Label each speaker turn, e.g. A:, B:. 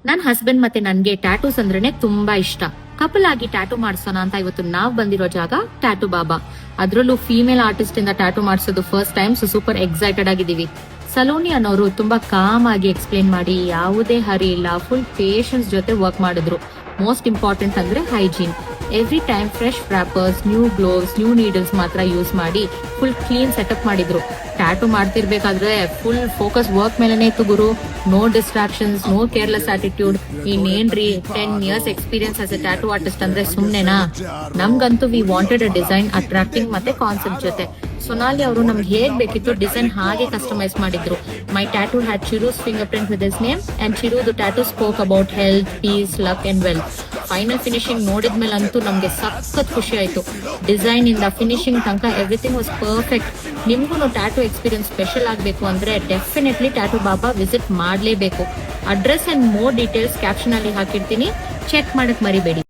A: ನನ್ ಹಸ್ಬೆಂಡ್ ಮತ್ತೆ ನನ್ಗೆ ಟ್ಯಾಟೂಸ್ ಅಂದ್ರೇನೆ ತುಂಬಾ ಇಷ್ಟ. ಕಪಲ್ ಆಗಿ ಟ್ಯಾಟೂ ಮಾಡ್ಸೋಣ ಅಂತ ಇವತ್ತು ನಾವ್ ಬಂದಿರೋ ಜಾಗ ಟ್ಯಾಟೂ ಬಾಬಾ. ಅದ್ರಲ್ಲೂ ಫೀಮೇಲ್ ಆರ್ಟಿಸ್ಟ್ ಇಂದ ಟ್ಯಾಟೂ ಮಾಡಿಸೋದು ಫಸ್ಟ್ ಟೈಮ್. ಸೂಪರ್ ಎಕ್ಸೈಟೆಡ್ ಆಗಿದೀವಿ. ಸಲೋನಿ ಅನ್ನೋರು ತುಂಬಾ ಕಾಮ್ ಆಗಿ ಎಕ್ಸ್ಪ್ಲೇನ್ ಮಾಡಿ, ಯಾವುದೇ ಹರಿ ಇಲ್ಲ, ಫುಲ್ ಪೇಷನ್ಸ್ ಜೊತೆ ವರ್ಕ್ ಮಾಡಿದ್ರು. ಮೋಸ್ಟ್ ಇಂಪಾರ್ಟೆಂಟ್ ಅಂದ್ರೆ hygiene. Every time fresh wrappers, new gloves, new needles ಮಾತ್ರ ಯೂಸ್ ಮಾಡಿ ಫುಲ್ ಕ್ಲೀನ್ ಸೆಟಪ್ ಮಾಡಿದ್ರು. ಟ್ಯಾಟೂ ಮಾಡ್ತಿರ್ಬೇಕಾದ್ರೆ ಫುಲ್ ಫೋಕಸ್ ವರ್ಕ್ ಮೇಲೆನೆ ಇತ್ತು ಗುರು. No distractions, no careless attitude. ಇನ್ನೇನ್ರಿ 10 years experience as a tattoo artist ಅಂದ್ರೆ ಸುಮ್ನೆನಾ? ನಮ್ಗಂತೂ we wanted a design attracting ಮತ್ತೆ ಕಾನ್ಸೆಪ್ಟ್ ಜೊತೆ. ಸೊನಾಲಿ ಅವರು ನಮ್ಗೆ ಹೇಗ್ ಬೇಕಿತ್ತು ಡಿಸೈನ್ ಹಾಗೆ ಕಸ್ಟಮೈಸ್ ಮಾಡಿದ್ರು. My tattoo had Chiru's fingerprint with his name and Chiru the tattoo spoke about health, peace, luck and wealth. Final finishing ನೋಡಿದ್ಮೇಲಂತೂ ನಮ್ಗೆ ಸಖತ್ ಖುಷಿ ಆಯ್ತು. ಡಿಸೈನ್ ಇಂದ ಫಿನಿಶಿಂಗ್ ತನಕ ಎವ್ರಿಥಿಂಗ್ ವಾಸ್ ಪರ್ಫೆಕ್ಟ್. ನಿಮ್ಗೂ ಟ್ಯಾಟೂ ಎಕ್ಸ್ಪೀರಿಯನ್ಸ್ ಸ್ಪೆಷಲ್ ಆಗ್ಬೇಕು ಅಂದ್ರೆ ಡೆಫಿನೆಟ್ಲಿ ಟ್ಯಾಟೂ ಬಾಬಾ ವಿಸಿಟ್ ಮಾಡ್ಲೇಬೇಕು. Address and more details caption ಅಲ್ಲಿ ಹಾಕಿರ್ತೀನಿ, ಚೆಕ್ ಮಾಡಕ್ ಮರಿಬೇಡಿ.